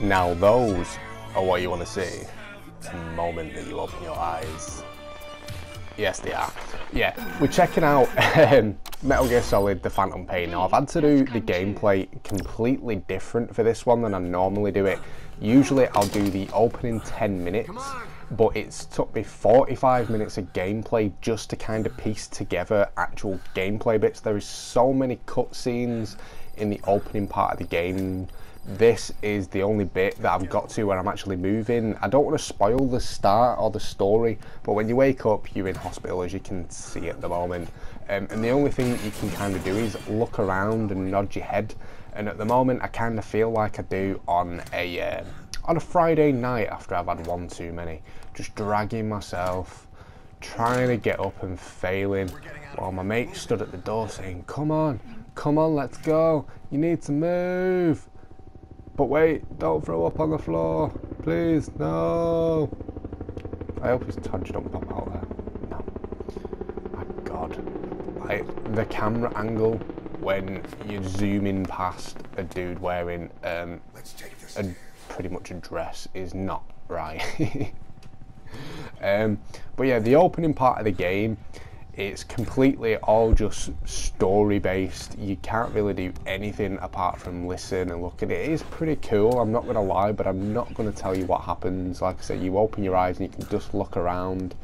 Now those are what you want to see the moment that you open your eyes. Yes, they are. Yeah, we're checking out Metal Gear Solid The Phantom Pain. Now, I've had to do the gameplay completely different for this one than I normally do it. Usually, I'll do the opening 10 minutes, but it's took me 45 minutes of gameplay just to kind of piece together actual gameplay bits. There is so many cutscenes in the opening part of the game. This is the only bit that I've got to where I'm actually moving. I don't want to spoil the start or the story, but when you wake up, you're in hospital, as you can see at the moment. And the only thing that you can kind of do is look around and nod your head. And at the moment, I kind of feel like I do on a Friday night after I've had one too many. Just dragging myself, trying to get up and failing, while my mate stood at the door saying, come on, let's go. You need to move. But wait, don't throw up on the floor, please, no. I hope his Todd don't pop out there. No. My God. The camera angle when you're zooming past a dude wearing pretty much a dress is not right. But yeah, the opening part of the game, it's completely all just story based. You can't really do anything apart from listen and look at it. It is pretty cool, I'm not going to lie, but I'm not going to tell you what happens. Like I said, you open your eyes and you can just look around.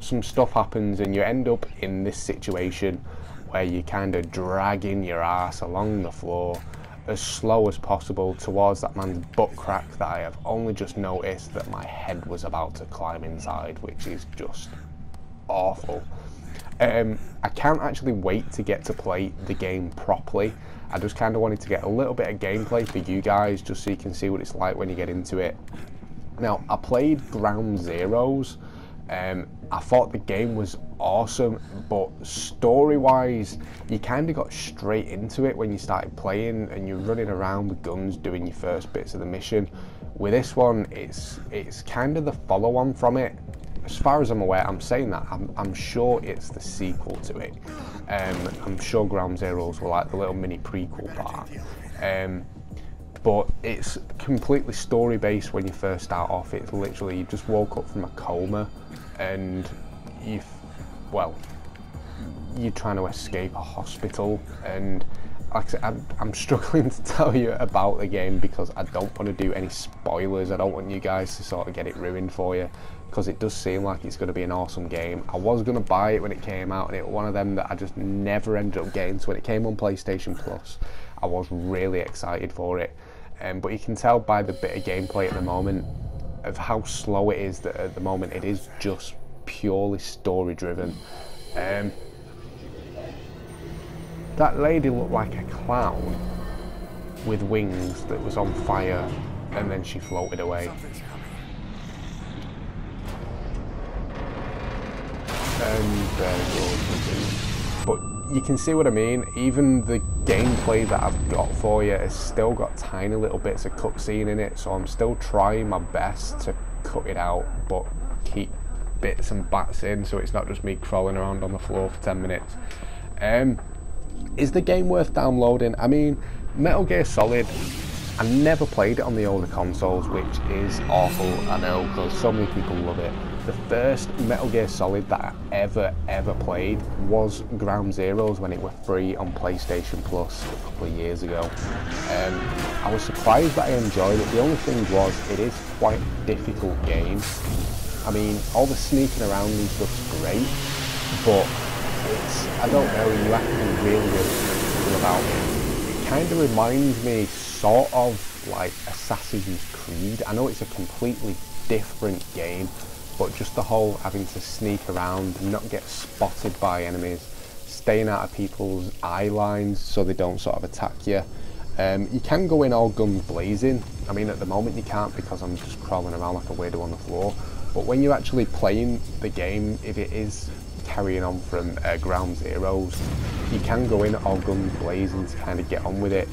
Some stuff happens and you end up in this situation where you're kind of dragging your ass along the floor as slow as possible towards that man's butt crack that I have only just noticed that my head was about to climb inside, which is just awful. I can't actually wait to get to play the game properly. I just kind of wanted to get a little bit of gameplay for you guys just so you can see what it's like when you get into it. Now, I played Ground Zeroes. I thought the game was awesome, but story-wise, you kind of got straight into it when you started playing and you're running around with guns doing your first bits of the mission. With this one, it's kind of the follow-on from it. As far as I'm aware, I'm saying that, I'm sure it's the sequel to it. I'm sure Ground Zeroes were like the little mini prequel part. But it's completely story based when you first start off. It's literally, you just woke up from a coma and you're trying to escape a hospital, and like I said, I'm struggling to tell you about the game because I don't want to do any spoilers. I don't want you guys to sort of get it ruined for you, because it does seem like it's going to be an awesome game. I was going to buy it when it came out, and it was one of them that I just never ended up getting. So when it came on PlayStation Plus, I was really excited for it. But you can tell by the bit of gameplay at the moment of how slow it is, that at the moment it is just purely story driven. That lady looked like a clown with wings that was on fire and then she floated away. But you can see what I mean. Even the gameplay that I've got for you has still got tiny little bits of cutscene in it, so I'm still trying my best to cut it out but keep bits and bats in, so it's not just me crawling around on the floor for 10 minutes. Is the game worth downloading? I mean, Metal Gear Solid, I never played it on the older consoles, which is awful, I know, because so many people love it. The first Metal Gear Solid that I ever played was Ground Zeroes when it was free on PlayStation Plus a couple of years ago. I was surprised that I enjoyed it. The only thing was, it is quite a difficult game. I mean, all the sneaking around and stuff's great, but I don't know, you have to be really careful about it. It kind of reminds me sort of like Assassin's Creed. I know it's a completely different game, but just the whole having to sneak around, not get spotted by enemies, staying out of people's eye lines so they don't sort of attack you. You can go in all guns blazing. I mean, at the moment you can't because I'm just crawling around like a weirdo on the floor. But when you're actually playing the game, if it is carrying on from Ground Zeroes, you can go in all guns blazing to kind of get on with it.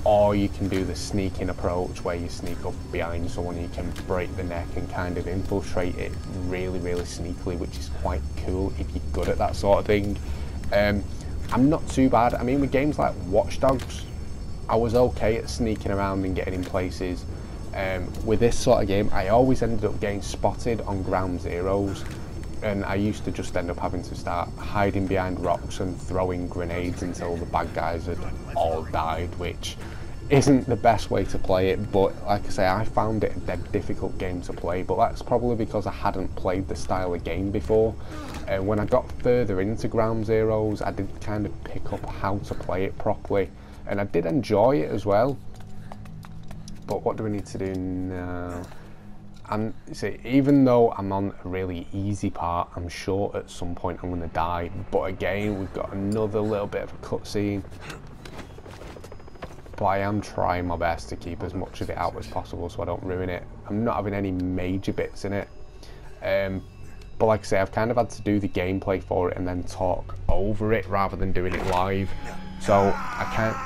Or you can do the sneaking approach where you sneak up behind someone and you can break the neck and kind of infiltrate it really sneakily, which is quite cool if you're good at that sort of thing. I'm not too bad. I mean, with games like Watch Dogs, I was okay at sneaking around and getting in places. With this sort of game, I always ended up getting spotted on ground zeros, and I used to just end up having to start hiding behind rocks and throwing grenades until the bad guys had all died, which isn't the best way to play it. But like I say, I found it a dead difficult game to play, but that's probably because I hadn't played the style of game before. And when I got further into ground zeros, I did kind of pick up how to play it properly, and I did enjoy it as well. But what do we need to do now? And see, even though I'm on a really easy part, I'm sure at some point I'm going to die. But again, we've got another little bit of a cutscene. But I am trying my best to keep as much of it out as possible so I don't ruin it. I'm not having any major bits in it. But like I say, I've kind of had to do the gameplay for it and then talk over it rather than doing it live. So I can't,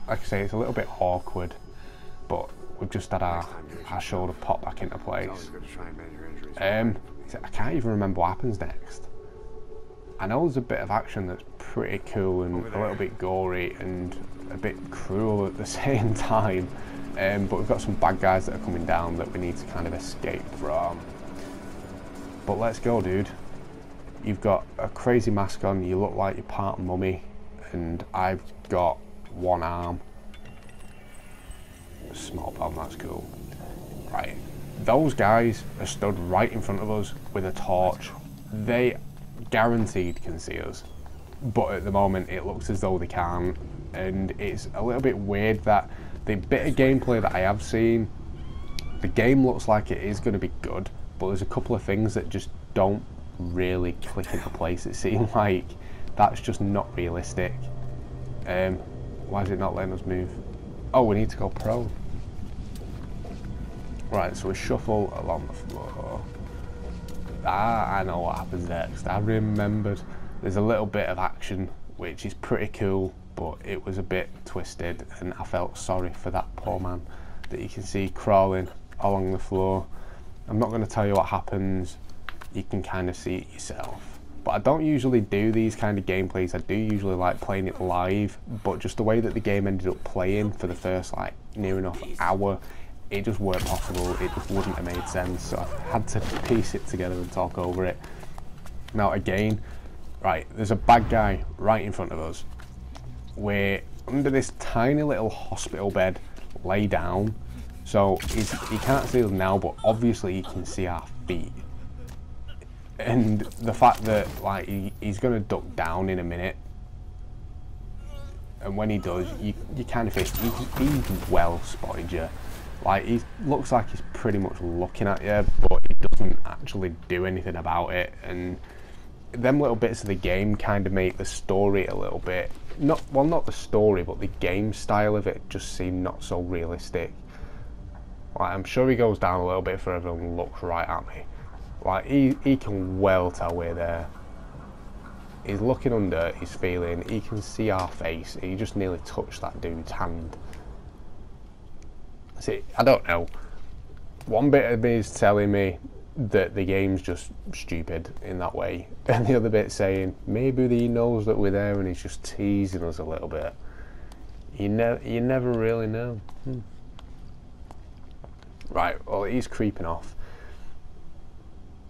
like I say, it's a little bit awkward. But we've just had our shoulder pop back into place. I can't even remember what happens next. I know there's a bit of action that's pretty cool and a little bit gory and a bit cruel at the same time. But we've got some bad guys that are coming down that we need to kind of escape from. But let's go, dude. You've got a crazy mask on, you look like you're part mummy, and I've got one arm. Small bomb, that's cool. Right, those guys are stood right in front of us with a torch. They guaranteed can see us, but at the moment it looks as though they can't, and it's a little bit weird that the bit of gameplay that I have seen, the game looks like it is going to be good, but there's a couple of things that just don't really click into place. It seems like that's just not realistic. Why is it not letting us move? Oh, we need to go prone. Right, so we shuffle along the floor. Ah, I know what happens next. I remembered. There's a little bit of action, which is pretty cool, but it was a bit twisted, and I felt sorry for that poor man that you can see crawling along the floor. I'm not going to tell you what happens. You can kind of see it yourself. But I don't usually do these kind of gameplays. I do usually like playing it live, but just the way that the game ended up playing for the first like near enough hour, it just weren't possible. It just wouldn't have made sense. So I had to piece it together and talk over it. Now again, right, there's a bad guy right in front of us. We're under this tiny little hospital bed, lay down. So he can't see us now, but obviously he can see our feet. And the fact that like he's going to duck down in a minute, and when he does, you kind of think he's well spotted you. Like he looks like he's pretty much looking at you, but he doesn't actually do anything about it. And them little bits of the game kind of make the story a little bit not the story, but the game style of it just seemed not so realistic. Like, I'm sure he goes down a little bit further and looks right at me. Like, he can well tell we're there. He's looking under, he's feeling, he can see our face. He just nearly touched that dude's hand. See, I don't know. One bit of me is telling me that the game's just stupid in that way. And the other bit saying, maybe he knows that we're there and he's just teasing us a little bit. You never really know. Right, well, he's creeping off.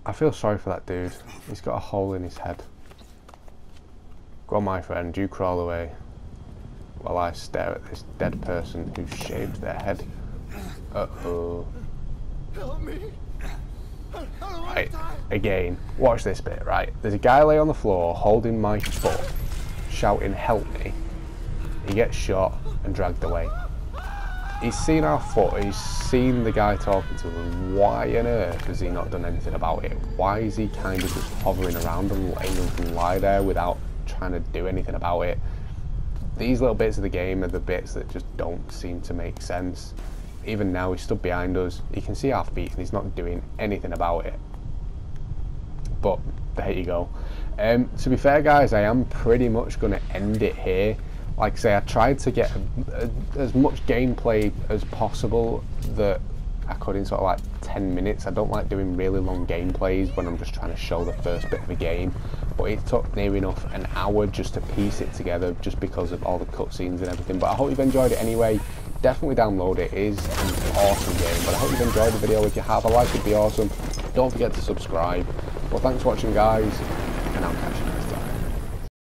I feel sorry for that dude. He's got a hole in his head. Go on, my friend, you crawl away while I stare at this dead person who's shaved their head. Uh-oh. Help me. Right, again, watch this bit, right? There's a guy lay on the floor holding my foot, shouting, help me. He gets shot and dragged away. He's seen our foot, he's seen the guy talking to him. Why on earth has he not done anything about it? Why is he kind of just hovering around and letting us lie there without trying to do anything about it? These little bits of the game are the bits that just don't seem to make sense. Even now, he's stood behind us, he can see our feet and he's not doing anything about it. But there you go. To be fair, guys, I am pretty much going to end it here. Like I say, I tried to get as much gameplay as possible that I could in sort of like 10 minutes. I don't like doing really long gameplays when I'm just trying to show the first bit of a game, but it took near enough an hour just to piece it together just because of all the cutscenes and everything. But I hope you've enjoyed it anyway. Definitely download it. It is an awesome game, but I hope you've enjoyed the video. If you have, a like would be awesome. Don't forget to subscribe. Well, thanks for watching, guys, and I'll catch you.